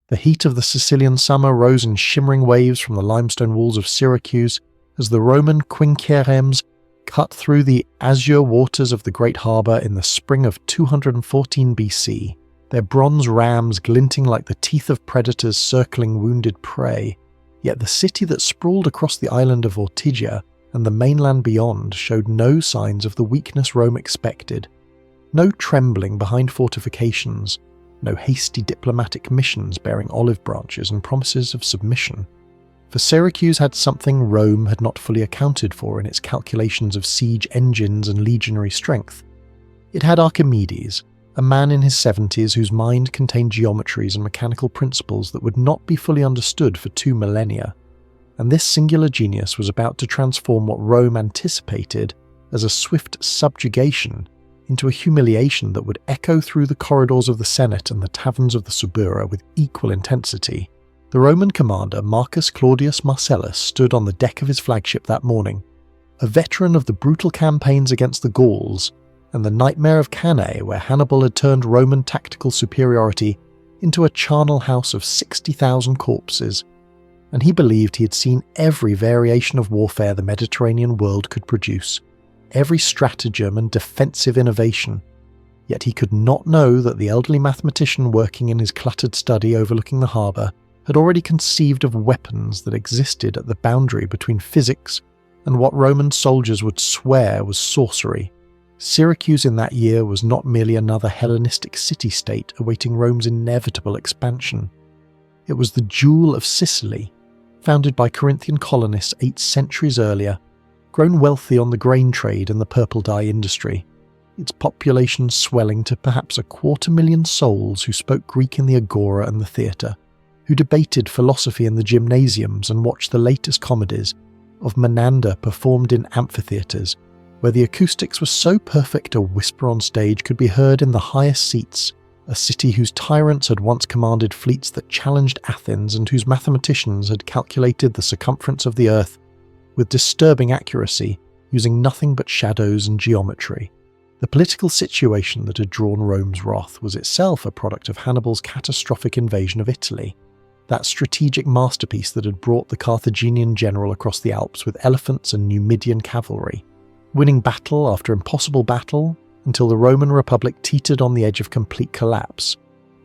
The heat of the Sicilian summer rose in shimmering waves from the limestone walls of Syracuse as the Roman quinqueremes cut through the azure waters of the great harbour in the spring of 214 BC, their bronze rams glinting like the teeth of predators circling wounded prey. Yet the city that sprawled across the island of Ortygia and the mainland beyond showed no signs of the weakness Rome expected. No trembling behind fortifications, no hasty diplomatic missions bearing olive branches and promises of submission. For Syracuse had something Rome had not fully accounted for in its calculations of siege engines and legionary strength. It had Archimedes, a man in his 70s whose mind contained geometries and mechanical principles that would not be fully understood for 2 millennia, and this singular genius was about to transform what Rome anticipated as a swift subjugation into a humiliation that would echo through the corridors of the Senate and the taverns of the Subura with equal intensity. The Roman commander Marcus Claudius Marcellus stood on the deck of his flagship that morning, a veteran of the brutal campaigns against the Gauls and the nightmare of Cannae, where Hannibal had turned Roman tactical superiority into a charnel house of 60,000 corpses, and he believed he had seen every variation of warfare the Mediterranean world could produce, every stratagem and defensive innovation. Yet he could not know that the elderly mathematician working in his cluttered study overlooking the harbour had already conceived of weapons that existed at the boundary between physics and what Roman soldiers would swear was sorcery. Syracuse in that year was not merely another Hellenistic city-state awaiting Rome's inevitable expansion. It was the jewel of Sicily, founded by Corinthian colonists 8 centuries earlier, grown wealthy on the grain trade and the purple dye industry, its population swelling to perhaps 250,000 souls who spoke Greek in the agora and the theatre, who debated philosophy in the gymnasiums and watched the latest comedies of Menander performed in amphitheatres, where the acoustics were so perfect a whisper on stage could be heard in the highest seats, a city whose tyrants had once commanded fleets that challenged Athens and whose mathematicians had calculated the circumference of the earth with disturbing accuracy, using nothing but shadows and geometry. The political situation that had drawn Rome's wrath was itself a product of Hannibal's catastrophic invasion of Italy, that strategic masterpiece that had brought the Carthaginian general across the Alps with elephants and Numidian cavalry, winning battle after impossible battle until the Roman Republic teetered on the edge of complete collapse.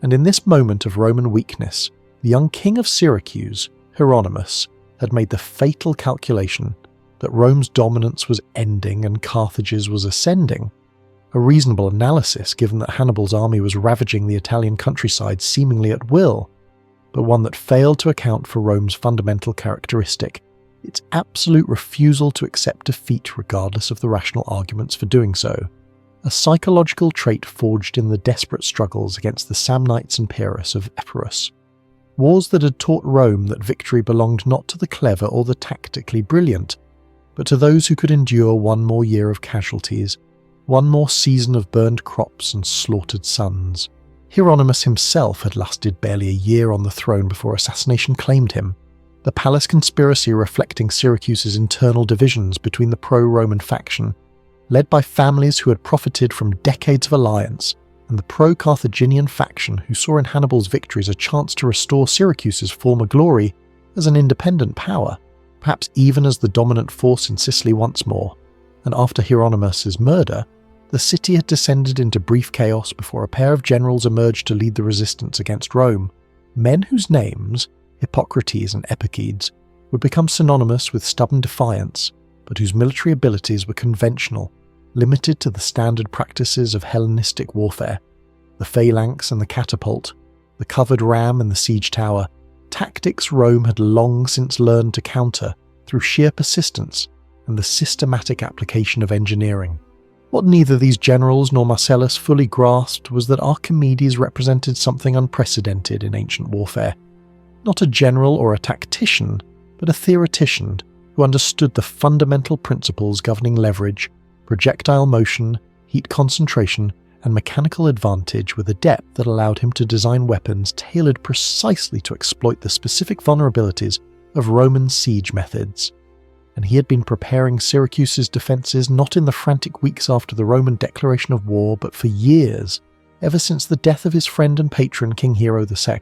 And in this moment of Roman weakness, the young king of Syracuse, Hieronymus, had made the fatal calculation that Rome's dominance was ending and Carthage's was ascending. A reasonable analysis given that Hannibal's army was ravaging the Italian countryside seemingly at will, but one that failed to account for Rome's fundamental characteristic, its absolute refusal to accept defeat regardless of the rational arguments for doing so, a psychological trait forged in the desperate struggles against the Samnites and Pyrrhus of Epirus. Wars that had taught Rome that victory belonged not to the clever or the tactically brilliant, but to those who could endure one more year of casualties, one more season of burned crops and slaughtered sons. Hieronymus himself had lasted barely a year on the throne before assassination claimed him, the palace conspiracy reflecting Syracuse's internal divisions between the pro-Roman faction, led by families who had profited from decades of alliance, and the pro-Carthaginian faction who saw in Hannibal's victories a chance to restore Syracuse's former glory as an independent power, perhaps even as the dominant force in Sicily once more. And after Hieronymus's murder, the city had descended into brief chaos before a pair of generals emerged to lead the resistance against Rome, men whose names, Hippocrates and Epictetus, would become synonymous with stubborn defiance, but whose military abilities were conventional, limited to the standard practices of Hellenistic warfare, the phalanx and the catapult, the covered ram and the siege tower, tactics Rome had long since learned to counter through sheer persistence and the systematic application of engineering. What neither these generals nor Marcellus fully grasped was that Archimedes represented something unprecedented in ancient warfare. Not a general or a tactician, but a theoretician who understood the fundamental principles governing leverage, projectile motion, heat concentration, and mechanical advantage with a depth that allowed him to design weapons tailored precisely to exploit the specific vulnerabilities of Roman siege methods. And he had been preparing Syracuse's defences not in the frantic weeks after the Roman declaration of war, but for years, ever since the death of his friend and patron King Hero II.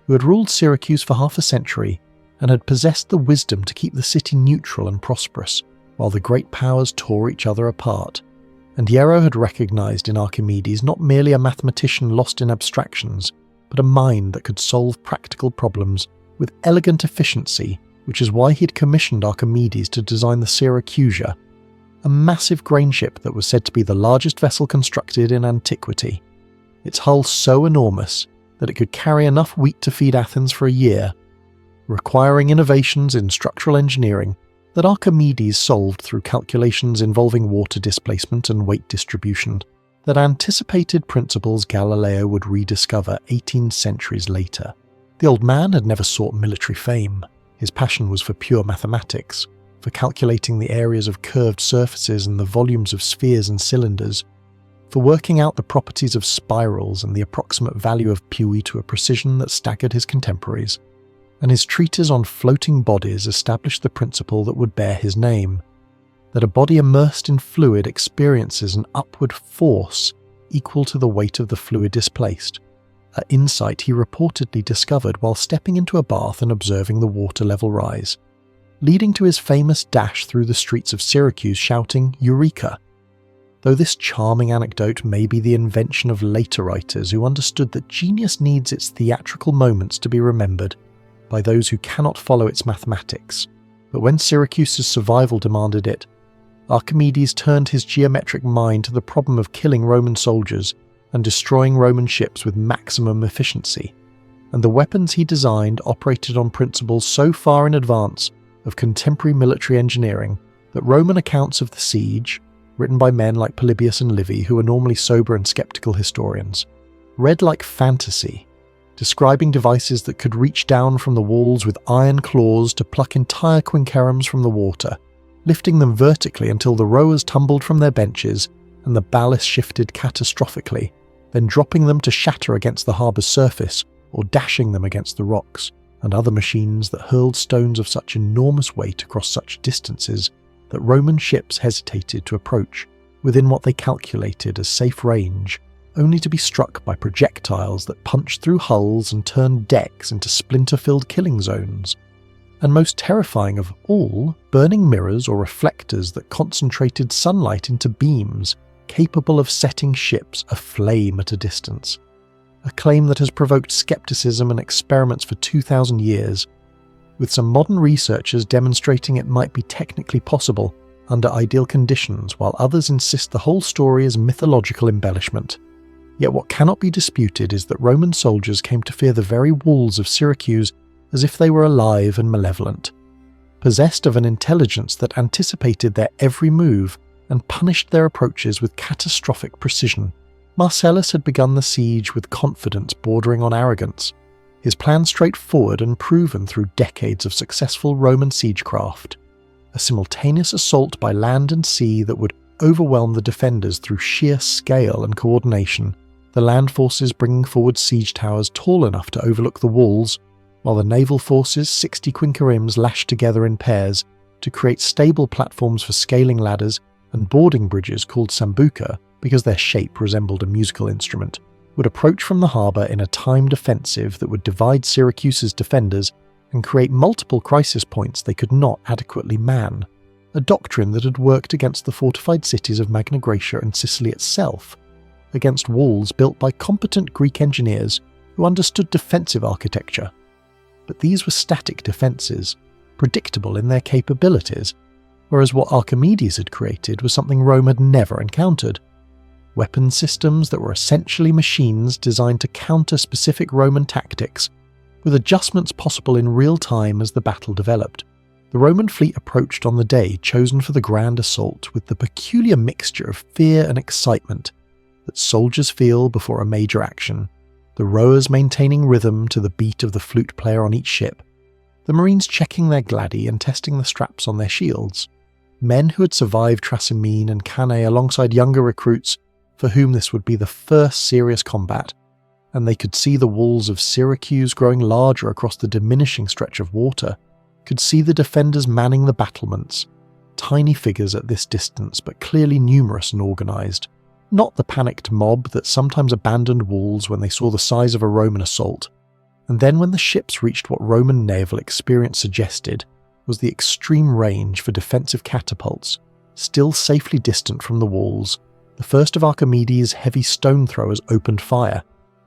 who had ruled Syracuse for half a century and had possessed the wisdom to keep the city neutral and prosperous while the great powers tore each other apart. And Hierro had recognised in Archimedes not merely a mathematician lost in abstractions, but a mind that could solve practical problems with elegant efficiency, which is why he had commissioned Archimedes to design the Syracusia, a massive grain ship that was said to be the largest vessel constructed in antiquity. Its hull so enormous that it could carry enough wheat to feed Athens for a year, requiring innovations in structural engineering that Archimedes solved through calculations involving water displacement and weight distribution that anticipated principles Galileo would rediscover 18 centuries later. The old man had never sought military fame. His passion was for pure mathematics, for calculating the areas of curved surfaces and the volumes of spheres and cylinders, for working out the properties of spirals and the approximate value of Puy to a precision that staggered his contemporaries. And his treatise on floating bodies established the principle that would bear his name, that a body immersed in fluid experiences an upward force equal to the weight of the fluid displaced, an insight he reportedly discovered while stepping into a bath and observing the water level rise, leading to his famous dash through the streets of Syracuse shouting "Eureka!" Though this charming anecdote may be the invention of later writers who understood that genius needs its theatrical moments to be remembered by those who cannot follow its mathematics, but when Syracuse's survival demanded it, Archimedes turned his geometric mind to the problem of killing Roman soldiers and destroying Roman ships with maximum efficiency, and the weapons he designed operated on principles so far in advance of contemporary military engineering that Roman accounts of the siege, written by men like Polybius and Livy, who are normally sober and skeptical historians, read like fantasy, describing devices that could reach down from the walls with iron claws to pluck entire quinqueremes from the water, lifting them vertically until the rowers tumbled from their benches and the ballast shifted catastrophically, then dropping them to shatter against the harbour's surface or dashing them against the rocks, and other machines that hurled stones of such enormous weight across such distances that Roman ships hesitated to approach within what they calculated as safe range, only to be struck by projectiles that punched through hulls and turned decks into splinter-filled killing zones. And most terrifying of all, burning mirrors or reflectors that concentrated sunlight into beams capable of setting ships aflame at a distance. A claim that has provoked skepticism and experiments for 2,000 years, with some modern researchers demonstrating it might be technically possible under ideal conditions, while others insist the whole story is mythological embellishment. Yet what cannot be disputed is that Roman soldiers came to fear the very walls of Syracuse as if they were alive and malevolent, possessed of an intelligence that anticipated their every move and punished their approaches with catastrophic precision. Marcellus had begun the siege with confidence bordering on arrogance, his plan straightforward and proven through decades of successful Roman siegecraft, a simultaneous assault by land and sea that would overwhelm the defenders through sheer scale and coordination, the land forces bringing forward siege towers tall enough to overlook the walls, while the naval forces 60 quinqueremes lashed together in pairs to create stable platforms for scaling ladders and boarding bridges called sambuca because their shape resembled a musical instrument, would approach from the harbour in a timed offensive that would divide Syracuse's defenders and create multiple crisis points they could not adequately man, a doctrine that had worked against the fortified cities of Magna Graecia and Sicily itself, against walls built by competent Greek engineers who understood defensive architecture. But these were static defences, predictable in their capabilities, whereas what Archimedes had created was something Rome had never encountered. Weapon systems that were essentially machines designed to counter specific Roman tactics, with adjustments possible in real time as the battle developed. The Roman fleet approached on the day chosen for the grand assault with the peculiar mixture of fear and excitement that soldiers feel before a major action, the rowers maintaining rhythm to the beat of the flute player on each ship, the marines checking their gladi and testing the straps on their shields, men who had survived Trasimene and Cannae alongside younger recruits for whom this would be the first serious combat, and they could see the walls of Syracuse growing larger across the diminishing stretch of water, could see the defenders manning the battlements, tiny figures at this distance but clearly numerous and organised, not the panicked mob that sometimes abandoned walls when they saw the size of a Roman assault, And then when the ships reached what Roman naval experience suggested was the extreme range for defensive catapults, still safely distant from the walls, the first of Archimedes' heavy stone throwers opened fire.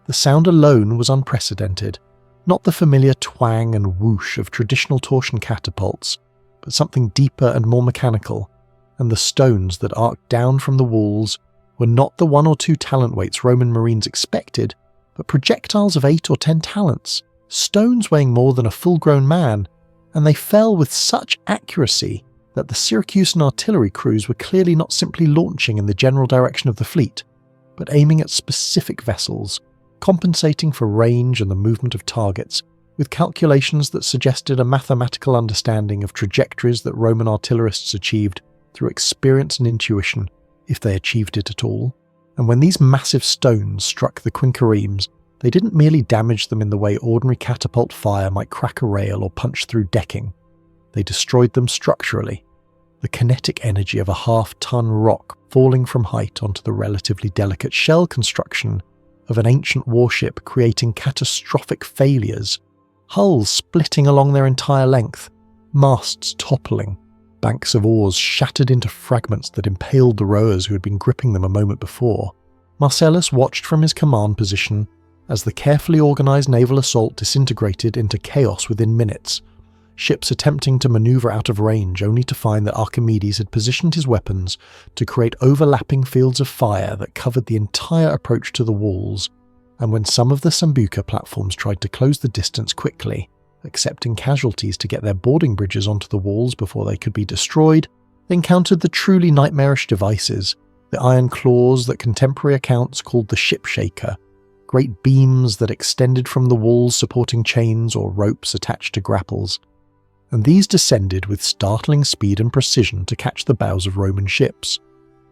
The sound alone was unprecedented, not the familiar twang and whoosh of traditional torsion catapults, but something deeper and more mechanical, and the stones that arced down from the walls were not the 1 or 2 talent weights Roman marines expected, but projectiles of 8 or 10 talents, stones weighing more than a full-grown man, and they fell with such accuracy that the Syracusan artillery crews were clearly not simply launching in the general direction of the fleet, but aiming at specific vessels, compensating for range and the movement of targets, with calculations that suggested a mathematical understanding of trajectories that Roman artillerists achieved through experience and intuition, if they achieved it at all. And when these massive stones struck the quinqueremes, they didn't merely damage them in the way ordinary catapult fire might crack a rail or punch through decking. They destroyed them structurally, the kinetic energy of a half-ton rock falling from height onto the relatively delicate shell construction of an ancient warship, creating catastrophic failures, hulls splitting along their entire length, masts toppling, banks of oars shattered into fragments that impaled the rowers who had been gripping them a moment before. Marcellus watched from his command position as the carefully organised naval assault disintegrated into chaos within minutes, ships attempting to manoeuvre out of range only to find that Archimedes had positioned his weapons to create overlapping fields of fire that covered the entire approach to the walls, and when some of the Sambuca platforms tried to close the distance quickly, accepting casualties to get their boarding bridges onto the walls before they could be destroyed, they encountered the truly nightmarish devices, the iron claws that contemporary accounts called the ship shaker, great beams that extended from the walls supporting chains or ropes attached to grapples. And these descended with startling speed and precision to catch the bows of Roman ships.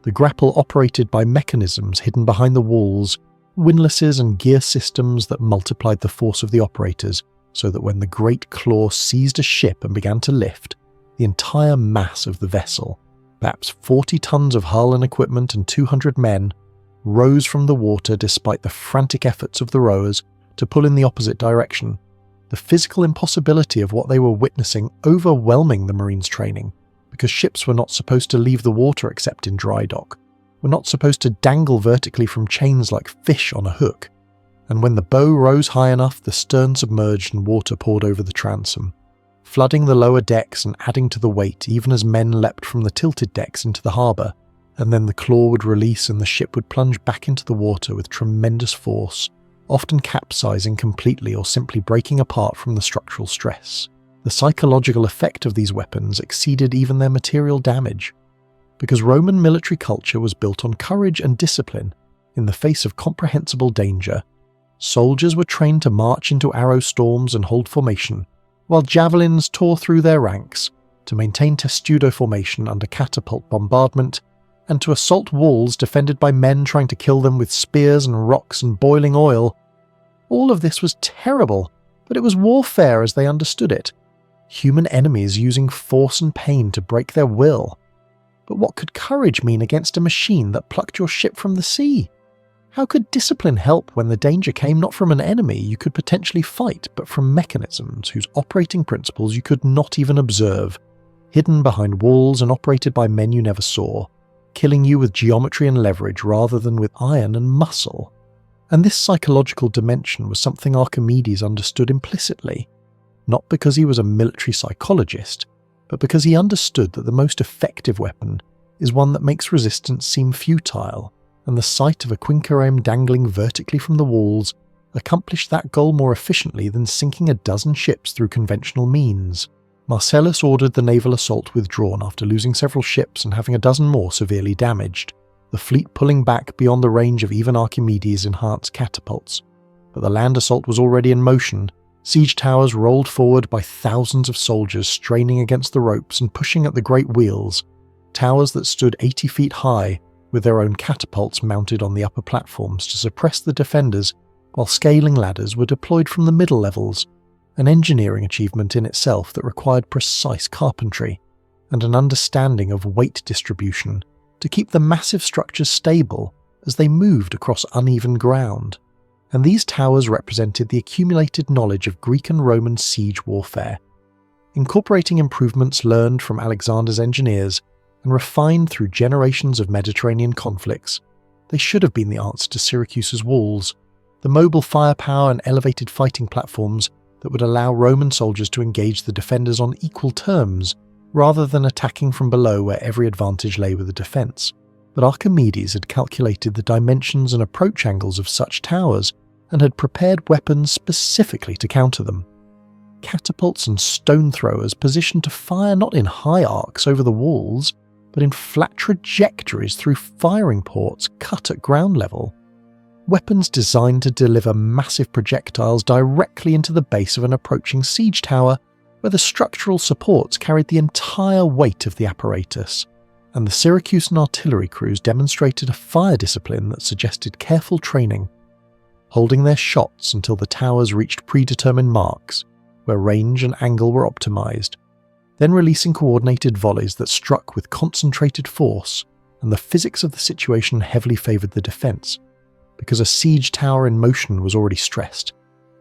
The grapple operated by mechanisms hidden behind the walls, windlasses and gear systems that multiplied the force of the operators, so that when the great claw seized a ship and began to lift, the entire mass of the vessel, perhaps 40 tons of hull and equipment and 200 men, rose from the water despite the frantic efforts of the rowers to pull in the opposite direction, the physical impossibility of what they were witnessing overwhelming the Marines' training, because ships were not supposed to leave the water except in dry dock, were not supposed to dangle vertically from chains like fish on a hook, and when the bow rose high enough, the stern submerged and water poured over the transom, flooding the lower decks and adding to the weight even as men leapt from the tilted decks into the harbour, and then the claw would release and the ship would plunge back into the water with tremendous force, often capsizing completely or simply breaking apart from the structural stress. The psychological effect of these weapons exceeded even their material damage, because Roman military culture was built on courage and discipline in the face of comprehensible danger. Soldiers were trained to march into arrow storms and hold formation, while javelins tore through their ranks to maintain testudo formation under catapult bombardment, and to assault walls defended by men trying to kill them with spears and rocks and boiling oil. All of this was terrible, but it was warfare as they understood it. Human enemies using force and pain to break their will. But what could courage mean against a machine that plucked your ship from the sea? How could discipline help when the danger came not from an enemy you could potentially fight, but from mechanisms whose operating principles you could not even observe, hidden behind walls and operated by men you never saw, killing you with geometry and leverage rather than with iron and muscle? And this psychological dimension was something Archimedes understood implicitly, not because he was a military psychologist, but because he understood that the most effective weapon is one that makes resistance seem futile, and the sight of a quinquereme dangling vertically from the walls accomplished that goal more efficiently than sinking a dozen ships through conventional means. Marcellus ordered the naval assault withdrawn after losing several ships and having a dozen more severely damaged, the fleet pulling back beyond the range of even Archimedes' enhanced catapults. But the land assault was already in motion. Siege towers rolled forward by thousands of soldiers straining against the ropes and pushing at the great wheels, towers that stood 80 feet high, with their own catapults mounted on the upper platforms to suppress the defenders, while scaling ladders were deployed from the middle levels, an engineering achievement in itself that required precise carpentry and an understanding of weight distribution to keep the massive structures stable as they moved across uneven ground. and these towers represented the accumulated knowledge of Greek and Roman siege warfare. Incorporating improvements learned from Alexander's engineers and refined through generations of Mediterranean conflicts, they should have been the answer to Syracuse's walls, the mobile firepower and elevated fighting platforms that would allow Roman soldiers to engage the defenders on equal terms, rather than attacking from below where every advantage lay with the defence. But Archimedes had calculated the dimensions and approach angles of such towers and had prepared weapons specifically to counter them. Catapults and stone throwers positioned to fire not in high arcs over the walls, but in flat trajectories through firing ports cut at ground level. Weapons designed to deliver massive projectiles directly into the base of an approaching siege tower, where the structural supports carried the entire weight of the apparatus, and the Syracusan artillery crews demonstrated a fire discipline that suggested careful training, holding their shots until the towers reached predetermined marks, where range and angle were optimized, then releasing coordinated volleys that struck with concentrated force, and the physics of the situation heavily favored the defense, because a siege tower in motion was already stressed.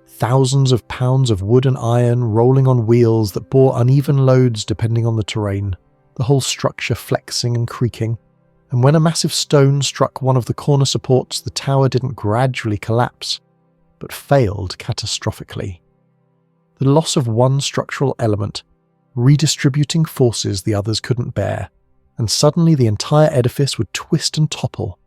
Thousands of pounds of wood and iron rolling on wheels that bore uneven loads depending on the terrain, the whole structure flexing and creaking, and when a massive stone struck one of the corner supports, the tower didn't gradually collapse, but failed catastrophically. The loss of one structural element, redistributing forces the others couldn't bear, and suddenly the entire edifice would twist and topple,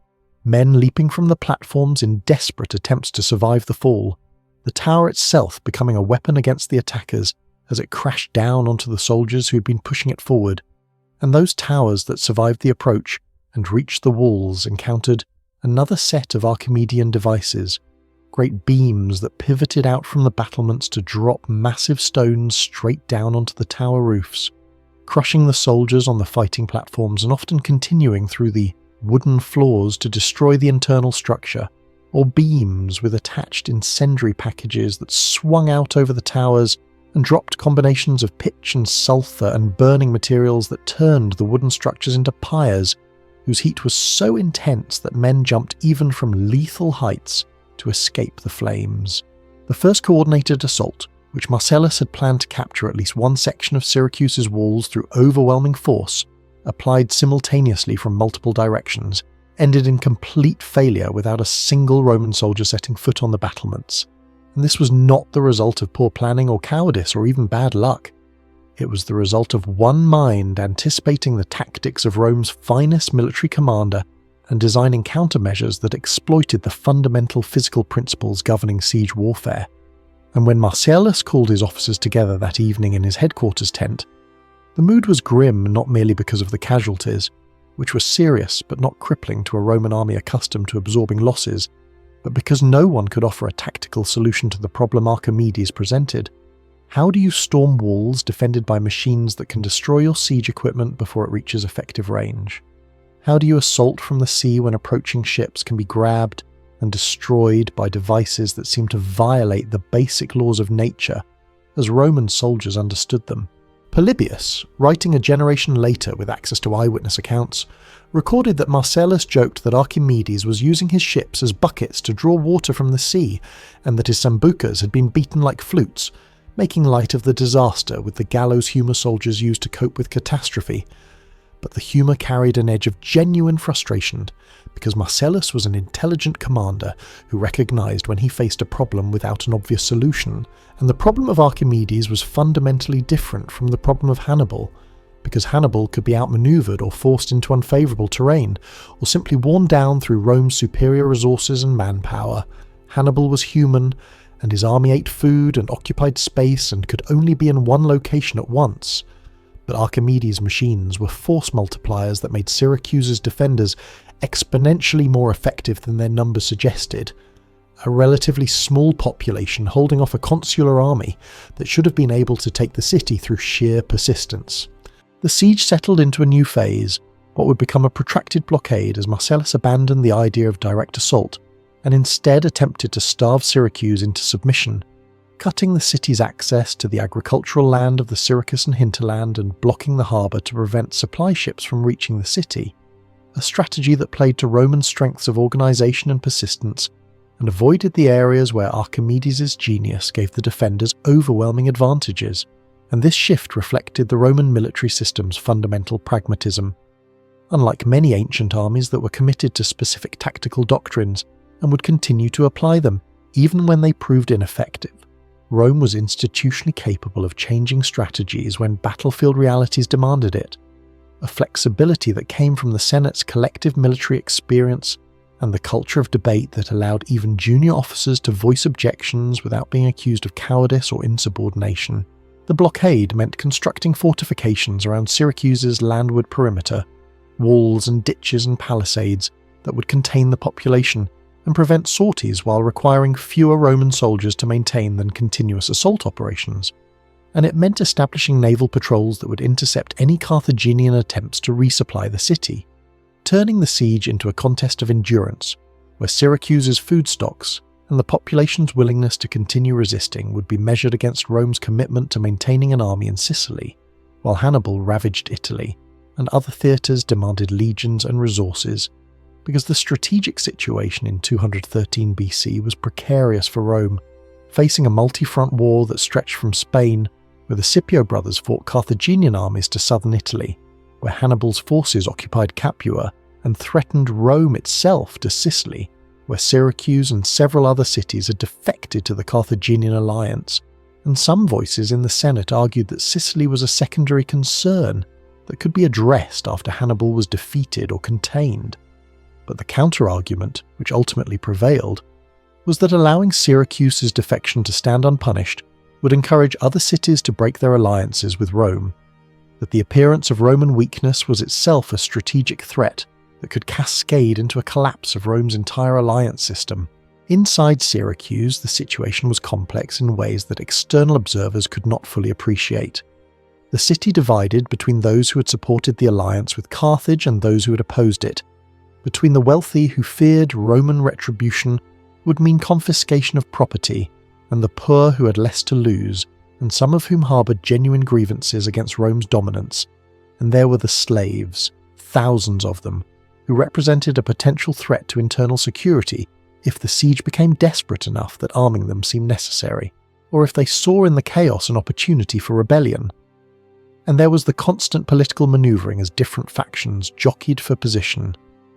men leaping from the platforms in desperate attempts to survive the fall, the tower itself becoming a weapon against the attackers as it crashed down onto the soldiers who'd been pushing it forward, and those towers that survived the approach and reached the walls encountered another set of Archimedean devices, great beams that pivoted out from the battlements to drop massive stones straight down onto the tower roofs, crushing the soldiers on the fighting platforms and often continuing through the wooden floors to destroy the internal structure, or beams with attached incendiary packages that swung out over the towers and dropped combinations of pitch and sulphur and burning materials that turned the wooden structures into pyres whose heat was so intense that men jumped even from lethal heights to escape the flames. The first coordinated assault, which Marcellus had planned to capture at least one section of Syracuse's walls through overwhelming force, applied simultaneously from multiple directions, ended in complete failure without a single Roman soldier setting foot on the battlements. And this was not the result of poor planning or cowardice or even bad luck. It was the result of one mind anticipating the tactics of Rome's finest military commander and designing countermeasures that exploited the fundamental physical principles governing siege warfare. And when Marcellus called his officers together that evening in his headquarters tent, the mood was grim not merely because of the casualties, which were serious but not crippling to a Roman army accustomed to absorbing losses, but because no one could offer a tactical solution to the problem Archimedes presented. How do you storm walls defended by machines that can destroy your siege equipment before it reaches effective range? How do you assault from the sea when approaching ships can be grabbed and destroyed by devices that seem to violate the basic laws of nature as Roman soldiers understood them? Polybius, writing a generation later with access to eyewitness accounts, recorded that Marcellus joked that Archimedes was using his ships as buckets to draw water from the sea, and that his sambucas had been beaten like flutes, making light of the disaster with the gallows humour soldiers used to cope with catastrophe. But the humour carried an edge of genuine frustration, because Marcellus was an intelligent commander who recognised when he faced a problem without an obvious solution, and the problem of Archimedes was fundamentally different from the problem of Hannibal, because Hannibal could be outmanoeuvred or forced into unfavourable terrain, or simply worn down through Rome's superior resources and manpower. Hannibal was human, and his army ate food and occupied space and could only be in one location at once. But Archimedes' machines were force multipliers that made Syracuse's defenders exponentially more effective than their numbers suggested. A relatively small population holding off a consular army that should have been able to take the city through sheer persistence. The siege settled into a new phase, what would become a protracted blockade as Marcellus abandoned the idea of direct assault and instead attempted to starve Syracuse into submission, cutting the city's access to the agricultural land of the Syracusan hinterland and blocking the harbour to prevent supply ships from reaching the city, a strategy that played to Roman strengths of organisation and persistence, and avoided the areas where Archimedes' genius gave the defenders overwhelming advantages, and this shift reflected the Roman military system's fundamental pragmatism. Unlike many ancient armies that were committed to specific tactical doctrines and would continue to apply them, even when they proved ineffective, Rome was institutionally capable of changing strategies when battlefield realities demanded it, a flexibility that came from the Senate's collective military experience and the culture of debate that allowed even junior officers to voice objections without being accused of cowardice or insubordination. The blockade meant constructing fortifications around Syracuse's landward perimeter, walls and ditches and palisades that would contain the population and prevent sorties while requiring fewer Roman soldiers to maintain than continuous assault operations. And it meant establishing naval patrols that would intercept any Carthaginian attempts to resupply the city, turning the siege into a contest of endurance, where Syracuse's food stocks and the population's willingness to continue resisting would be measured against Rome's commitment to maintaining an army in Sicily, while Hannibal ravaged Italy, and other theatres demanded legions and resources, because the strategic situation in 213 BC was precarious for Rome, facing a multi-front war that stretched from Spain, where the Scipio brothers fought Carthaginian armies, to southern Italy, where Hannibal's forces occupied Capua and threatened Rome itself, to Sicily, where Syracuse and several other cities had defected to the Carthaginian alliance, and some voices in the Senate argued that Sicily was a secondary concern that could be addressed after Hannibal was defeated or contained. But the counter-argument, which ultimately prevailed, was that allowing Syracuse's defection to stand unpunished would encourage other cities to break their alliances with Rome, that the appearance of Roman weakness was itself a strategic threat that could cascade into a collapse of Rome's entire alliance system. Inside Syracuse, the situation was complex in ways that external observers could not fully appreciate. The city divided between those who had supported the alliance with Carthage and those who had opposed it. Between the wealthy who feared Roman retribution would mean confiscation of property, and the poor who had less to lose, and some of whom harboured genuine grievances against Rome's dominance. And there were the slaves, thousands of them, who represented a potential threat to internal security if the siege became desperate enough that arming them seemed necessary, or if they saw in the chaos an opportunity for rebellion. And there was the constant political manoeuvring as different factions jockeyed for position,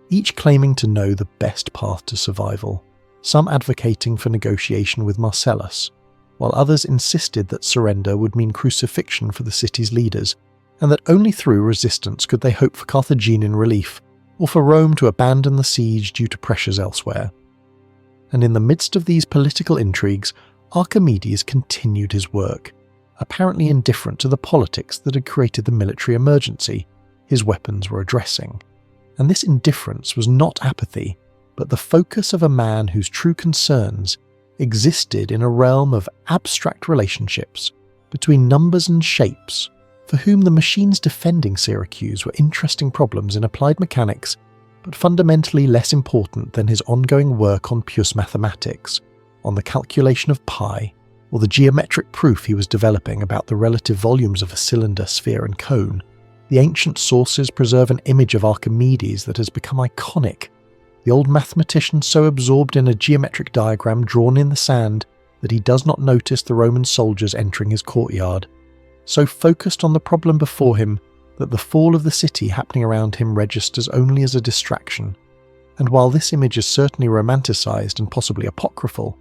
each claiming to know the best path to survival, some advocating for negotiation with Marcellus, while others insisted that surrender would mean crucifixion for the city's leaders, and that only through resistance could they hope for Carthaginian relief, or for Rome to abandon the siege due to pressures elsewhere. And in the midst of these political intrigues, Archimedes continued his work, apparently indifferent to the politics that had created the military emergency his weapons were addressing. And this indifference was not apathy, but the focus of a man whose true concerns existed in a realm of abstract relationships between numbers and shapes, for whom the machines defending Syracuse were interesting problems in applied mechanics, but fundamentally less important than his ongoing work on pure mathematics, on the calculation of pi, or the geometric proof he was developing about the relative volumes of a cylinder, sphere and cone. The ancient sources preserve an image of Archimedes that has become iconic, the old mathematician so absorbed in a geometric diagram drawn in the sand that he does not notice the Roman soldiers entering his courtyard, so focused on the problem before him that the fall of the city happening around him registers only as a distraction. And while this image is certainly romanticized and possibly apocryphal,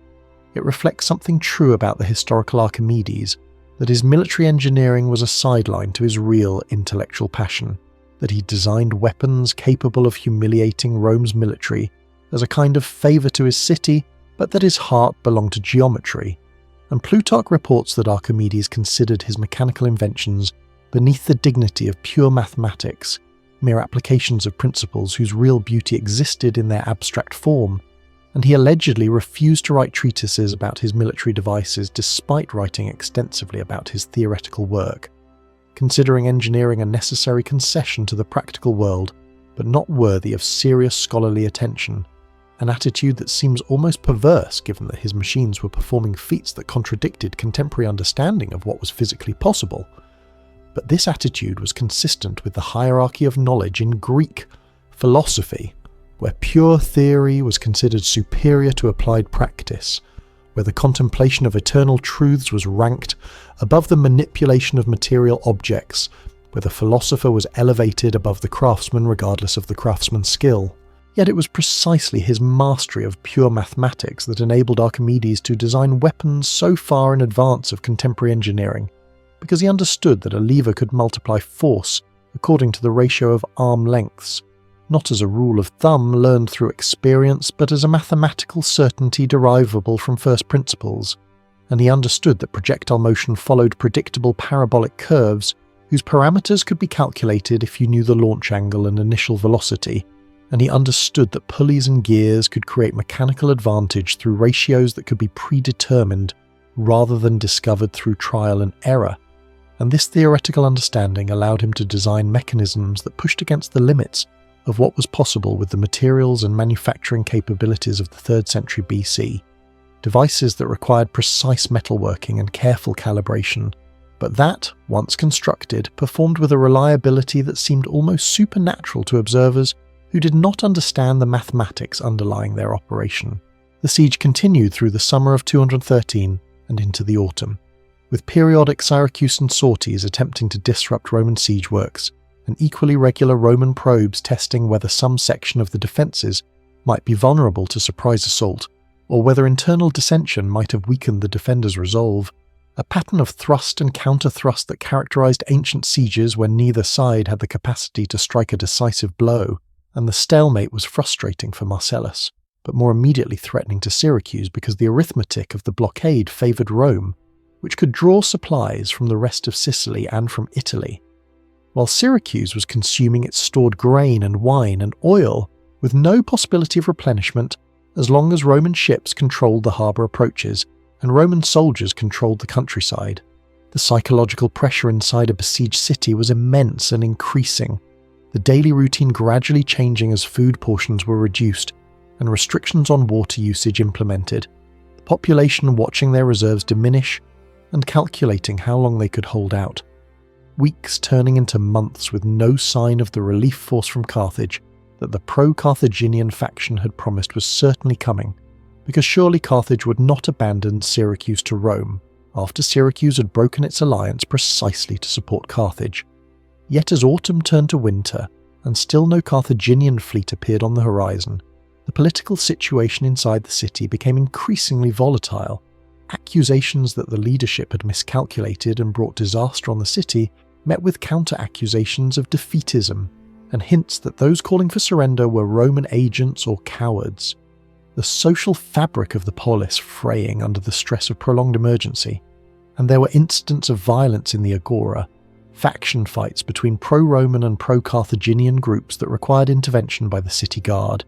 it reflects something true about the historical Archimedes, that his military engineering was a sideline to his real intellectual passion, that he designed weapons capable of humiliating Rome's military as a kind of favour to his city, but that his heart belonged to geometry. And Plutarch reports that Archimedes considered his mechanical inventions beneath the dignity of pure mathematics, mere applications of principles whose real beauty existed in their abstract form, and he allegedly refused to write treatises about his military devices despite writing extensively about his theoretical work, considering engineering a necessary concession to the practical world, but not worthy of serious scholarly attention, an attitude that seems almost perverse given that his machines were performing feats that contradicted contemporary understanding of what was physically possible. But this attitude was consistent with the hierarchy of knowledge in Greek philosophy, where pure theory was considered superior to applied practice, where the contemplation of eternal truths was ranked above the manipulation of material objects, where the philosopher was elevated above the craftsman regardless of the craftsman's skill. Yet it was precisely his mastery of pure mathematics that enabled Archimedes to design weapons so far in advance of contemporary engineering, because he understood that a lever could multiply force according to the ratio of arm lengths, not as a rule of thumb learned through experience, but as a mathematical certainty derivable from first principles, and he understood that projectile motion followed predictable parabolic curves whose parameters could be calculated if you knew the launch angle and initial velocity, and he understood that pulleys and gears could create mechanical advantage through ratios that could be predetermined rather than discovered through trial and error, and this theoretical understanding allowed him to design mechanisms that pushed against the limits of what was possible with the materials and manufacturing capabilities of the 3rd century BC, devices that required precise metalworking and careful calibration, but that, once constructed, performed with a reliability that seemed almost supernatural to observers who did not understand the mathematics underlying their operation. The siege continued through the summer of 213 and into the autumn, with periodic Syracusan sorties attempting to disrupt Roman siege works, and equally regular Roman probes testing whether some section of the defences might be vulnerable to surprise assault, or whether internal dissension might have weakened the defenders' resolve, a pattern of thrust and counter-thrust that characterised ancient sieges when neither side had the capacity to strike a decisive blow, and the stalemate was frustrating for Marcellus, but more immediately threatening to Syracuse because the arithmetic of the blockade favoured Rome, which could draw supplies from the rest of Sicily and from Italy, while Syracuse was consuming its stored grain and wine and oil with no possibility of replenishment as long as Roman ships controlled the harbour approaches and Roman soldiers controlled the countryside. The psychological pressure inside a besieged city was immense and increasing, the daily routine gradually changing as food portions were reduced and restrictions on water usage implemented, the population watching their reserves diminish and calculating how long they could hold out. Weeks turning into months with no sign of the relief force from Carthage that the pro-Carthaginian faction had promised was certainly coming, because surely Carthage would not abandon Syracuse to Rome after Syracuse had broken its alliance precisely to support Carthage. Yet as autumn turned to winter, and still no Carthaginian fleet appeared on the horizon, the political situation inside the city became increasingly volatile. Accusations that the leadership had miscalculated and brought disaster on the city met with counter-accusations of defeatism, and hints that those calling for surrender were Roman agents or cowards. The social fabric of the polis fraying under the stress of prolonged emergency, and there were incidents of violence in the agora, faction fights between pro-Roman and pro-Carthaginian groups that required intervention by the city guard,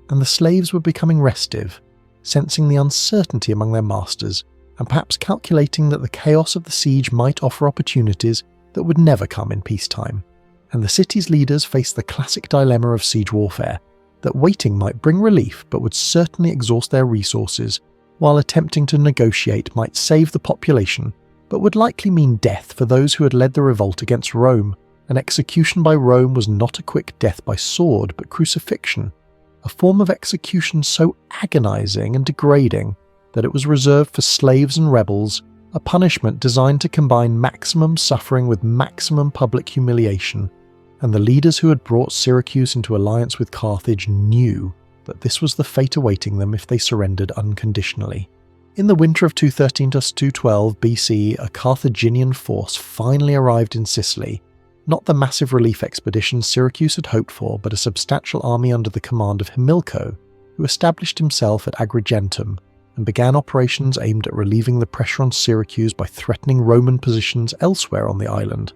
and the slaves were becoming restive, sensing the uncertainty among their masters, and perhaps calculating that the chaos of the siege might offer opportunities that would never come in peacetime. And the city's leaders faced the classic dilemma of siege warfare, that waiting might bring relief but would certainly exhaust their resources, while attempting to negotiate might save the population but would likely mean death for those who had led the revolt against Rome, and execution by Rome was not a quick death by sword but crucifixion, a form of execution so agonizing and degrading that it was reserved for slaves and rebels, a punishment designed to combine maximum suffering with maximum public humiliation, and the leaders who had brought Syracuse into alliance with Carthage knew that this was the fate awaiting them if they surrendered unconditionally. In the winter of 213–212 BC, a Carthaginian force finally arrived in Sicily, not the massive relief expedition Syracuse had hoped for, but a substantial army under the command of Hamilcar, who established himself at Agrigentum and began operations aimed at relieving the pressure on Syracuse by threatening Roman positions elsewhere on the island,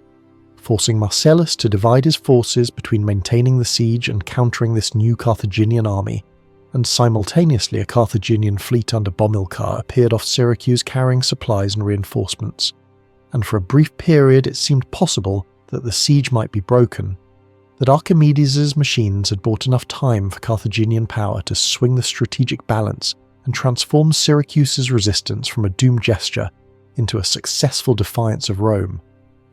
forcing Marcellus to divide his forces between maintaining the siege and countering this new Carthaginian army. And simultaneously a Carthaginian fleet under Bomilcar appeared off Syracuse carrying supplies and reinforcements, and for a brief period it seemed possible that the siege might be broken, that Archimedes' machines had bought enough time for Carthaginian power to swing the strategic balance and transform Syracuse's resistance from a doomed gesture into a successful defiance of Rome,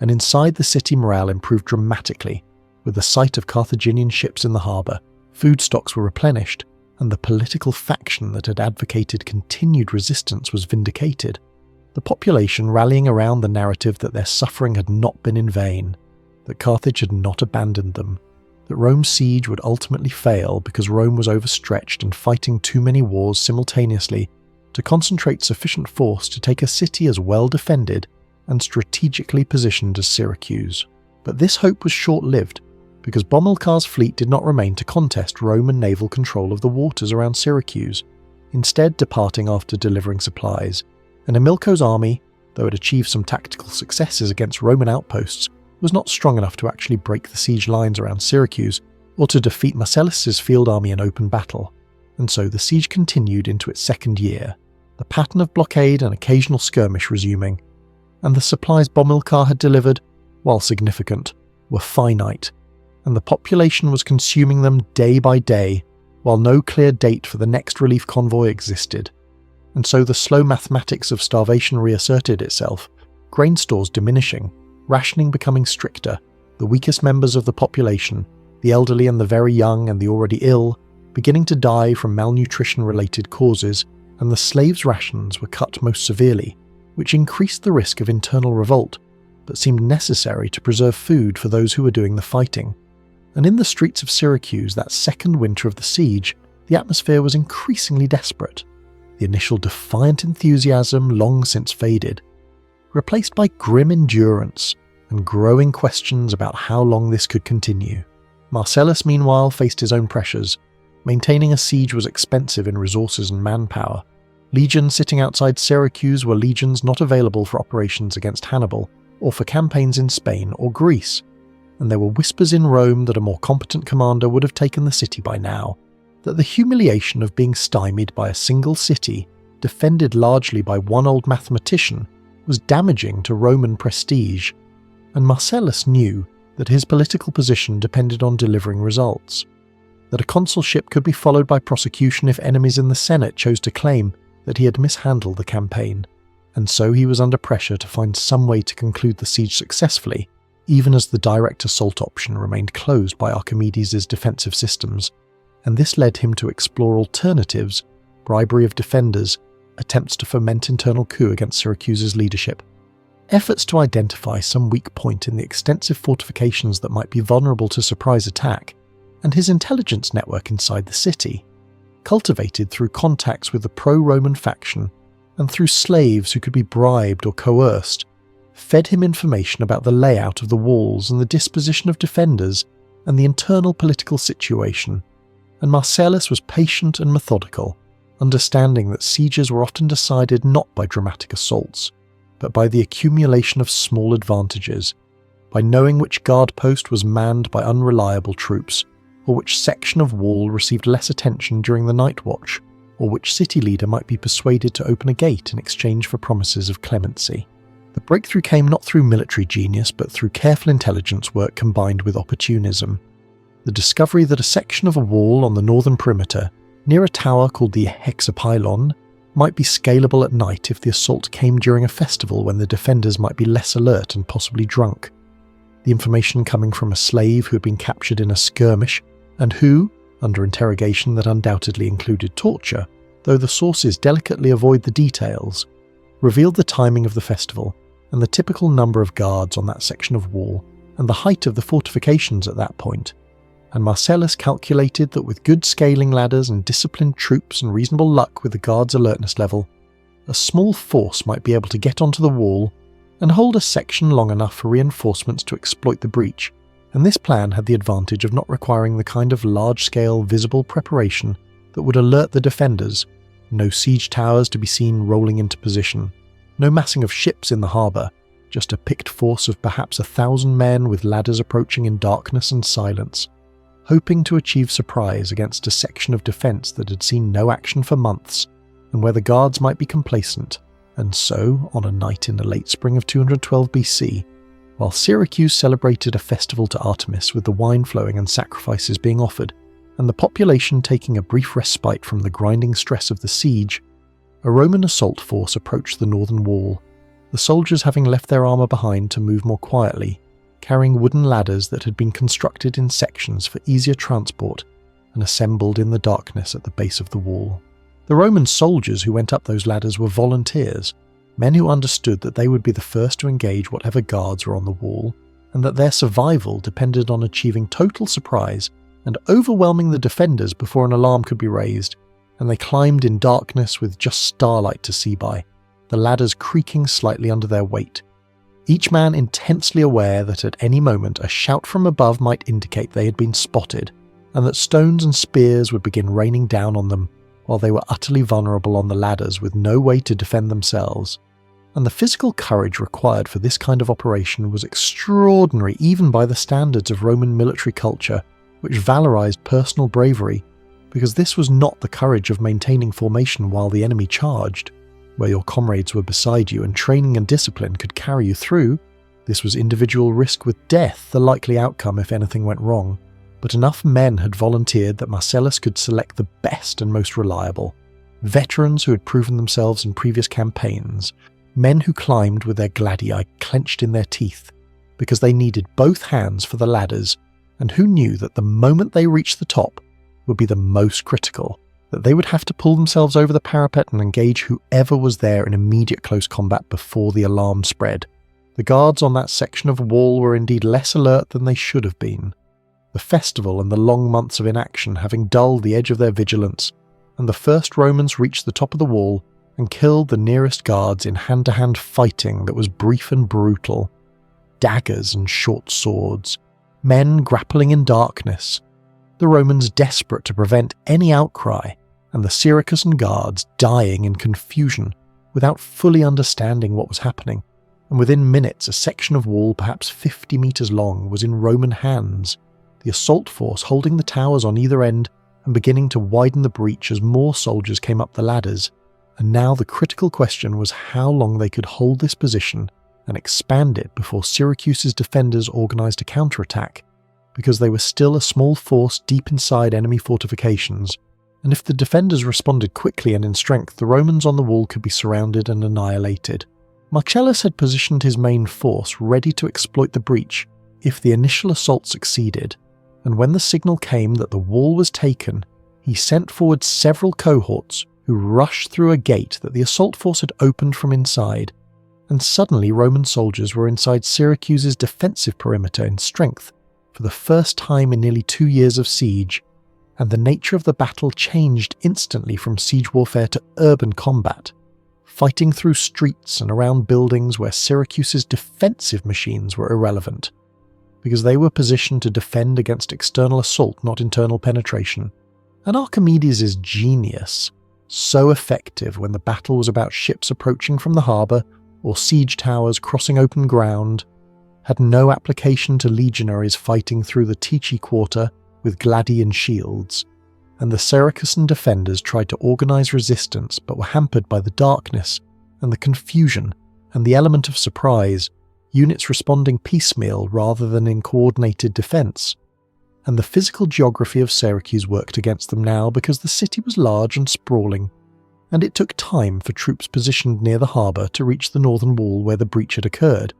and inside the city morale improved dramatically, with the sight of Carthaginian ships in the harbour, Food stocks were replenished, and the political faction that had advocated continued resistance was vindicated, the population rallying around the narrative that their suffering had not been in vain, that Carthage had not abandoned them, that Rome's siege would ultimately fail because Rome was overstretched and fighting too many wars simultaneously to concentrate sufficient force to take a city as well defended and strategically positioned as Syracuse. But this hope was short-lived, because Bomilcar's fleet did not remain to contest Roman naval control of the waters around Syracuse, instead departing after delivering supplies, and Hamilcar's army, though it achieved some tactical successes against Roman outposts, was not strong enough to actually break the siege lines around Syracuse or to defeat Marcellus's field army in open battle, and so the siege continued into its second year, the pattern of blockade and occasional skirmish resuming, and the supplies Bomilcar had delivered, while significant, were finite, and the population was consuming them day by day, while no clear date for the next relief convoy existed. And so the slow mathematics of starvation reasserted itself, grain stores diminishing, rationing becoming stricter, the weakest members of the population, the elderly and the very young and the already ill, beginning to die from malnutrition-related causes, and the slaves' rations were cut most severely, which increased the risk of internal revolt, but seemed necessary to preserve food for those who were doing the fighting. And in the streets of Syracuse that second winter of the siege, the atmosphere was increasingly desperate. The initial defiant enthusiasm long since faded, replaced by grim endurance and growing questions about how long this could continue. Marcellus, meanwhile, faced his own pressures. Maintaining a siege was expensive in resources and manpower. Legions sitting outside Syracuse were legions not available for operations against Hannibal or for campaigns in Spain or Greece, and there were whispers in Rome that a more competent commander would have taken the city by now, that the humiliation of being stymied by a single city, defended largely by one old mathematician, was damaging to Roman prestige, and Marcellus knew that his political position depended on delivering results, that a consulship could be followed by prosecution if enemies in the Senate chose to claim that he had mishandled the campaign, and so he was under pressure to find some way to conclude the siege successfully, even as the direct assault option remained closed by Archimedes' defensive systems, and this led him to explore alternatives, bribery of defenders, attempts to foment internal coup against Syracuse's leadership, efforts to identify some weak point in the extensive fortifications that might be vulnerable to surprise attack, and his intelligence network inside the city, cultivated through contacts with the pro-Roman faction and through slaves who could be bribed or coerced, fed him information about the layout of the walls and the disposition of defenders and the internal political situation, and Marcellus was patient and methodical, understanding that sieges were often decided not by dramatic assaults, but by the accumulation of small advantages, by knowing which guard post was manned by unreliable troops, or which section of wall received less attention during the night watch, or which city leader might be persuaded to open a gate in exchange for promises of clemency. The breakthrough came not through military genius, but through careful intelligence work combined with opportunism. The discovery that a section of a wall on the northern perimeter, near a tower called the hexapylon, might be scalable at night if the assault came during a festival when the defenders might be less alert and possibly drunk. The information coming from a slave who had been captured in a skirmish, and who, under interrogation that undoubtedly included torture, though the sources delicately avoid the details, revealed the timing of the festival and the typical number of guards on that section of wall and the height of the fortifications at that point, and Marcellus calculated that with good scaling ladders and disciplined troops and reasonable luck with the guards' alertness level, a small force might be able to get onto the wall and hold a section long enough for reinforcements to exploit the breach, and this plan had the advantage of not requiring the kind of large-scale visible preparation that would alert the defenders, no siege towers to be seen rolling into position, no massing of ships in the harbour, just a picked force of perhaps 1,000 men with ladders approaching in darkness and silence, hoping to achieve surprise against a section of defence that had seen no action for months, and where the guards might be complacent, and so, on a night in the late spring of 212 BC, while Syracuse celebrated a festival to Artemis with the wine flowing and sacrifices being offered, and the population taking a brief respite from the grinding stress of the siege, a Roman assault force approached the northern wall, the soldiers having left their armour behind to move more quietly, carrying wooden ladders that had been constructed in sections for easier transport, and assembled in the darkness at the base of the wall. The Roman soldiers who went up those ladders were volunteers, men who understood that they would be the first to engage whatever guards were on the wall, and that their survival depended on achieving total surprise and overwhelming the defenders before an alarm could be raised, and they climbed in darkness with just starlight to see by, the ladders creaking slightly under their weight. Each man intensely aware that at any moment a shout from above might indicate they had been spotted, and that stones and spears would begin raining down on them while they were utterly vulnerable on the ladders with no way to defend themselves. And the physical courage required for this kind of operation was extraordinary even by the standards of Roman military culture, which valorized personal bravery, because this was not the courage of maintaining formation while the enemy charged, where your comrades were beside you and training and discipline could carry you through. This was individual risk with death, the likely outcome if anything went wrong. But enough men had volunteered that Marcellus could select the best and most reliable. Veterans who had proven themselves in previous campaigns, men who climbed with their gladii clenched in their teeth, because they needed both hands for the ladders, and who knew that the moment they reached the top would be the most critical, that they would have to pull themselves over the parapet and engage whoever was there in immediate close combat before the alarm spread. The guards on that section of wall were indeed less alert than they should have been. The festival and the long months of inaction having dulled the edge of their vigilance, and the first Romans reached the top of the wall and killed the nearest guards in hand-to-hand fighting that was brief and brutal. Daggers and short swords, men grappling in darkness, the Romans desperate to prevent any outcry, and the Syracusan guards dying in confusion without fully understanding what was happening, and within minutes a section of wall perhaps 50 meters long was in Roman hands, the assault force holding the towers on either end and beginning to widen the breach as more soldiers came up the ladders. And now the critical question was how long they could hold this position and expand it before Syracuse's defenders organised a counterattack, because they were still a small force deep inside enemy fortifications, and if the defenders responded quickly and in strength, the Romans on the wall could be surrounded and annihilated. Marcellus had positioned his main force ready to exploit the breach if the initial assault succeeded, and when the signal came that the wall was taken, he sent forward several cohorts who rushed through a gate that the assault force had opened from inside, and suddenly Roman soldiers were inside Syracuse's defensive perimeter in strength for the first time in nearly 2 years of siege, and the nature of the battle changed instantly from siege warfare to urban combat, fighting through streets and around buildings where Syracuse's defensive machines were irrelevant, because they were positioned to defend against external assault, not internal penetration. And Archimedes' genius, so effective when the battle was about ships approaching from the harbour or siege towers crossing open ground, had no application to legionaries fighting through the Tychi quarter with gladian shields, and the Syracusan defenders tried to organise resistance but were hampered by the darkness and the confusion and the element of surprise, units responding piecemeal rather than in coordinated defence. And the physical geography of Syracuse worked against them now because the city was large and sprawling, and it took time for troops positioned near the harbour to reach the northern wall where the breach had occurred,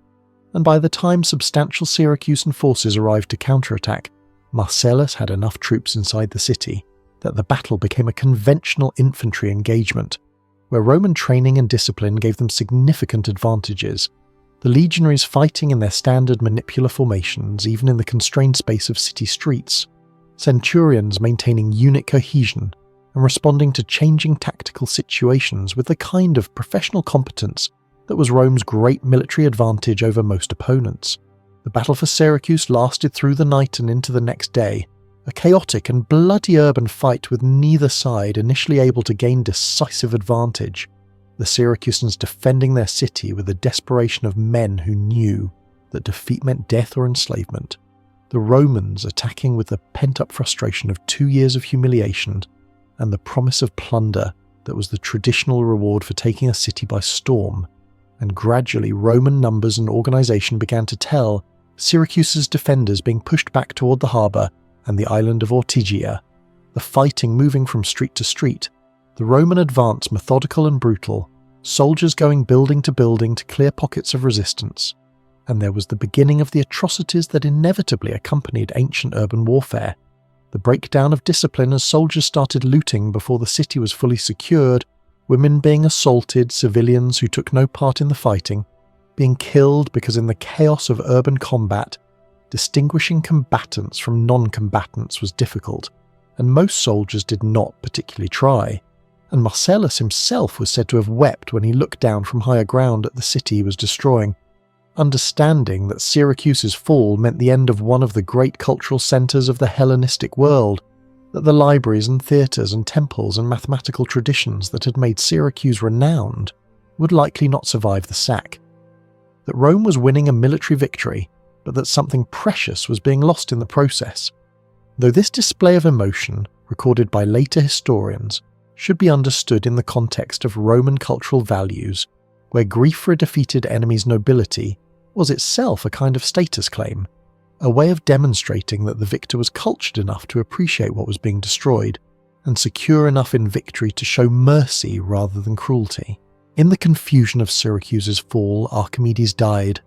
and by the time substantial Syracusan forces arrived to counterattack, Marcellus had enough troops inside the city that the battle became a conventional infantry engagement, where Roman training and discipline gave them significant advantages, the legionaries fighting in their standard manipular formations even in the constrained space of city streets, centurions maintaining unit cohesion and responding to changing tactical situations with the kind of professional competence that was Rome's great military advantage over most opponents. The battle for Syracuse lasted through the night and into the next day, a chaotic and bloody urban fight with neither side initially able to gain decisive advantage, the Syracusans defending their city with the desperation of men who knew that defeat meant death or enslavement, the Romans attacking with the pent-up frustration of 2 years of humiliation and the promise of plunder that was the traditional reward for taking a city by storm. And gradually Roman numbers and organisation began to tell, Syracuse's defenders being pushed back toward the harbour and the island of Ortygia, the fighting moving from street to street, the Roman advance methodical and brutal, soldiers going building to building to clear pockets of resistance, and there was the beginning of the atrocities that inevitably accompanied ancient urban warfare, the breakdown of discipline as soldiers started looting before the city was fully secured, women being assaulted, civilians who took no part in the fighting, being killed because in the chaos of urban combat, distinguishing combatants from non-combatants was difficult, and most soldiers did not particularly try, and Marcellus himself was said to have wept when he looked down from higher ground at the city he was destroying, understanding that Syracuse's fall meant the end of one of the great cultural centres of the Hellenistic world, that the libraries and theatres and temples and mathematical traditions that had made Syracuse renowned would likely not survive the sack, that Rome was winning a military victory, but that something precious was being lost in the process. Though this display of emotion, recorded by later historians, should be understood in the context of Roman cultural values, where grief for a defeated enemy's nobility was itself a kind of status claim, a way of demonstrating that the victor was cultured enough to appreciate what was being destroyed, and secure enough in victory to show mercy rather than cruelty. In the confusion of Syracuse's fall, Archimedes died.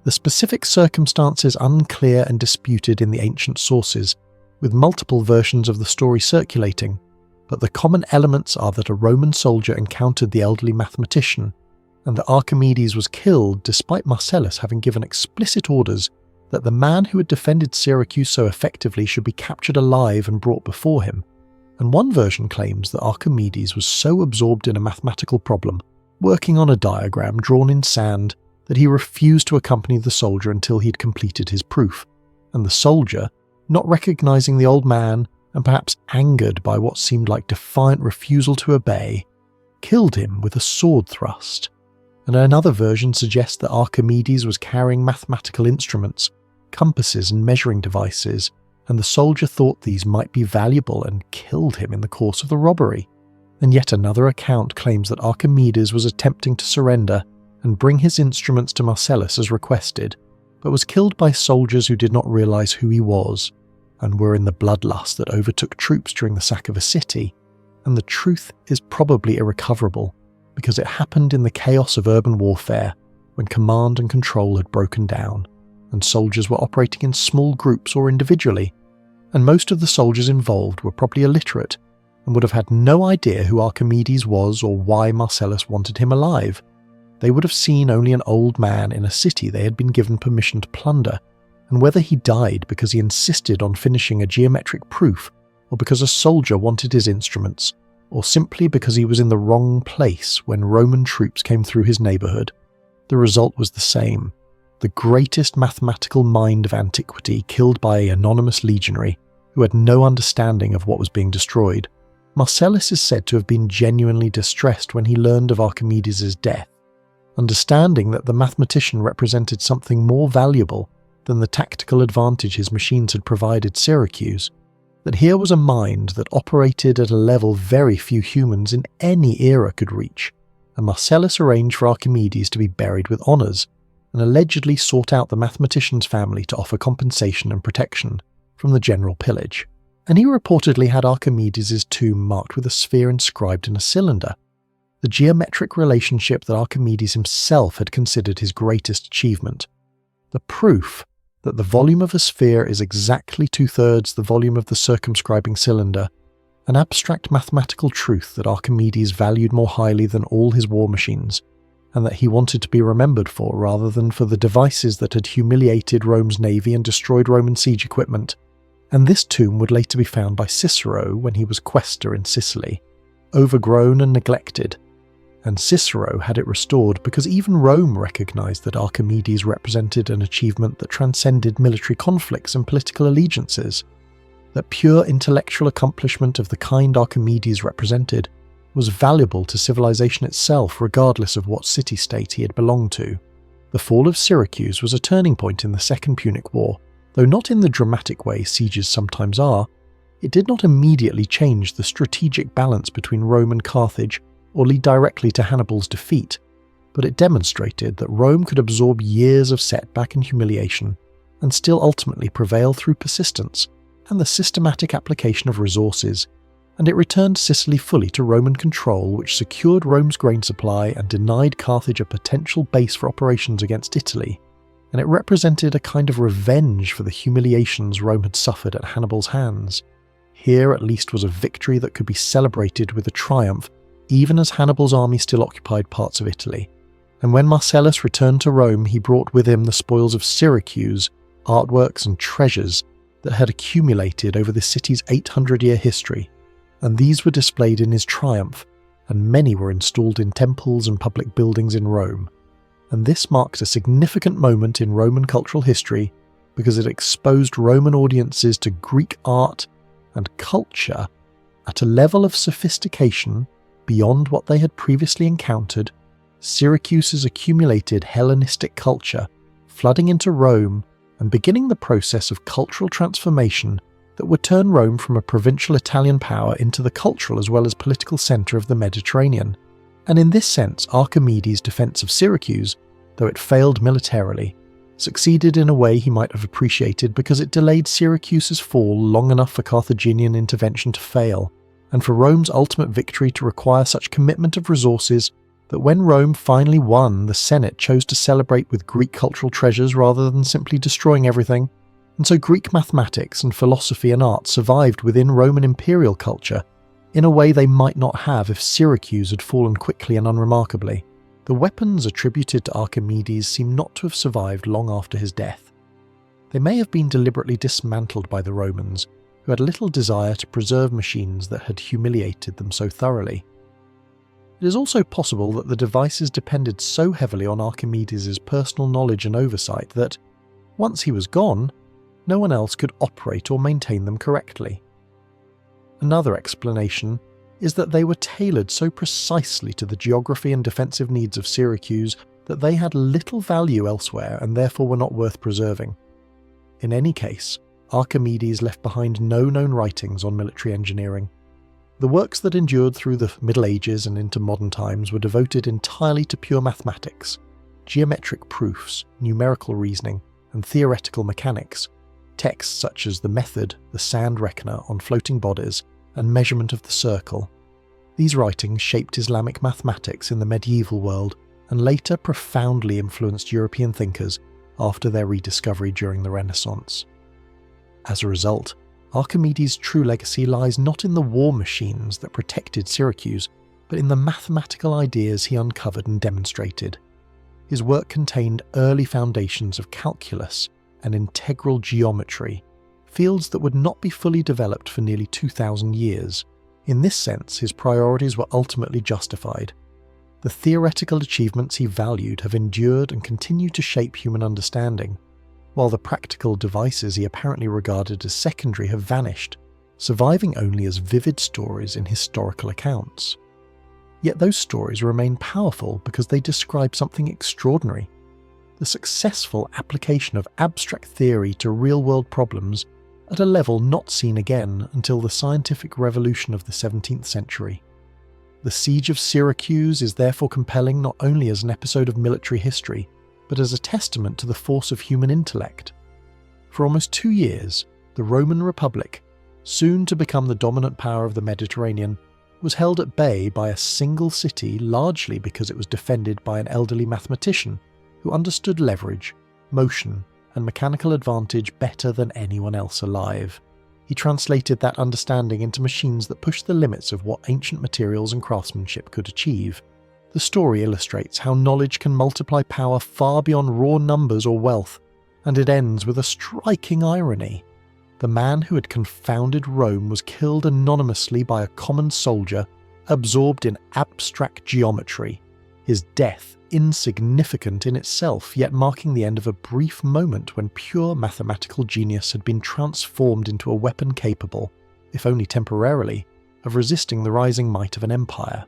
The specific circumstances unclear and disputed in the ancient sources, with multiple versions of the story circulating, but the common elements are that a Roman soldier encountered the elderly mathematician, and that Archimedes was killed despite Marcellus having given explicit orders that the man who had defended Syracuse so effectively should be captured alive and brought before him. And one version claims that Archimedes was so absorbed in a mathematical problem, working on a diagram drawn in sand, that he refused to accompany the soldier until he had completed his proof, and the soldier, not recognizing the old man and perhaps angered by what seemed like defiant refusal to obey, killed him with a sword thrust. And another version suggests that Archimedes was carrying mathematical instruments, compasses and measuring devices, and the soldier thought these might be valuable and killed him in the course of the robbery. And yet another account claims that Archimedes was attempting to surrender and bring his instruments to Marcellus as requested, but was killed by soldiers who did not realize who he was, and were in the bloodlust that overtook troops during the sack of a city, and the truth is probably irrecoverable, because it happened in the chaos of urban warfare, when command and control had broken down, and soldiers were operating in small groups or individually, and most of the soldiers involved were probably illiterate, and would have had no idea who Archimedes was or why Marcellus wanted him alive. They would have seen only an old man in a city they had been given permission to plunder, and whether he died because he insisted on finishing a geometric proof, or because a soldier wanted his instruments, or simply because he was in the wrong place when Roman troops came through his neighbourhood, the result was the same: the greatest mathematical mind of antiquity killed by an anonymous legionary who had no understanding of what was being destroyed. Marcellus is said to have been genuinely distressed when he learned of Archimedes' death, understanding that the mathematician represented something more valuable than the tactical advantage his machines had provided Syracuse, that here was a mind that operated at a level very few humans in any era could reach, and Marcellus arranged for Archimedes to be buried with honours, and allegedly sought out the mathematician's family to offer compensation and protection from the general pillage. And he reportedly had Archimedes' tomb marked with a sphere inscribed in a cylinder, the geometric relationship that Archimedes himself had considered his greatest achievement, the proof that the volume of a sphere is exactly 2/3 the volume of the circumscribing cylinder, an abstract mathematical truth that Archimedes valued more highly than all his war machines, and that he wanted to be remembered for rather than for the devices that had humiliated Rome's navy and destroyed Roman siege equipment. And this tomb would later be found by Cicero when he was quaestor in Sicily, overgrown and neglected, and Cicero had it restored because even Rome recognized that Archimedes represented an achievement that transcended military conflicts and political allegiances, that pure intellectual accomplishment of the kind Archimedes represented was valuable to civilization itself regardless of what city-state he had belonged to. The fall of Syracuse was a turning point in the Second Punic War. Though not in the dramatic way sieges sometimes are, it did not immediately change the strategic balance between Rome and Carthage or lead directly to Hannibal's defeat, but it demonstrated that Rome could absorb years of setback and humiliation and still ultimately prevail through persistence and the systematic application of resources, and it returned Sicily fully to Roman control, which secured Rome's grain supply and denied Carthage a potential base for operations against Italy. And it represented a kind of revenge for the humiliations Rome had suffered at Hannibal's hands. Here at least was a victory that could be celebrated with a triumph, even as Hannibal's army still occupied parts of Italy. And when Marcellus returned to Rome, he brought with him the spoils of Syracuse, artworks and treasures that had accumulated over the city's 800-year history, and these were displayed in his triumph, and many were installed in temples and public buildings in Rome. And this marked a significant moment in Roman cultural history because it exposed Roman audiences to Greek art and culture at a level of sophistication beyond what they had previously encountered. Syracuse's accumulated Hellenistic culture flooding into Rome and beginning the process of cultural transformation that would turn Rome from a provincial Italian power into the cultural as well as political centre of the Mediterranean. And in this sense, Archimedes' defence of Syracuse, though it failed militarily, succeeded in a way he might have appreciated because it delayed Syracuse's fall long enough for Carthaginian intervention to fail, and for Rome's ultimate victory to require such commitment of resources that when Rome finally won, the Senate chose to celebrate with Greek cultural treasures rather than simply destroying everything. And so Greek mathematics and philosophy and art survived within Roman imperial culture in a way they might not have if Syracuse had fallen quickly and unremarkably. The weapons attributed to Archimedes seem not to have survived long after his death. They may have been deliberately dismantled by the Romans, who had little desire to preserve machines that had humiliated them so thoroughly. It is also possible that the devices depended so heavily on Archimedes' personal knowledge and oversight that, once he was gone, no one else could operate or maintain them correctly. Another explanation is that they were tailored so precisely to the geography and defensive needs of Syracuse that they had little value elsewhere and therefore were not worth preserving. In any case, Archimedes left behind no known writings on military engineering. The works that endured through the Middle Ages and into modern times were devoted entirely to pure mathematics, geometric proofs, numerical reasoning, and theoretical mechanics, texts such as the Method, the Sand Reckoner on floating bodies, and Measurement of the Circle. These writings shaped Islamic mathematics in the medieval world and later profoundly influenced European thinkers after their rediscovery during the Renaissance. As a result, Archimedes' true legacy lies not in the war machines that protected Syracuse, but in the mathematical ideas he uncovered and demonstrated. His work contained early foundations of calculus and integral geometry, fields that would not be fully developed for nearly 2,000 years. In this sense, his priorities were ultimately justified. The theoretical achievements he valued have endured and continue to shape human understanding, while the practical devices he apparently regarded as secondary have vanished, surviving only as vivid stories in historical accounts. Yet those stories remain powerful because they describe something extraordinary: the successful application of abstract theory to real-world problems at a level not seen again until the scientific revolution of the 17th century. The Siege of Syracuse is therefore compelling not only as an episode of military history, but as a testament to the force of human intellect. For almost 2 years, the Roman Republic, soon to become the dominant power of the Mediterranean, was held at bay by a single city largely because it was defended by an elderly mathematician who understood leverage, motion, and mechanical advantage better than anyone else alive. He translated that understanding into machines that pushed the limits of what ancient materials and craftsmanship could achieve. The story illustrates how knowledge can multiply power far beyond raw numbers or wealth, and it ends with a striking irony. The man who had confounded Rome was killed anonymously by a common soldier absorbed in abstract geometry, his death insignificant in itself, yet marking the end of a brief moment when pure mathematical genius had been transformed into a weapon capable, if only temporarily, of resisting the rising might of an empire.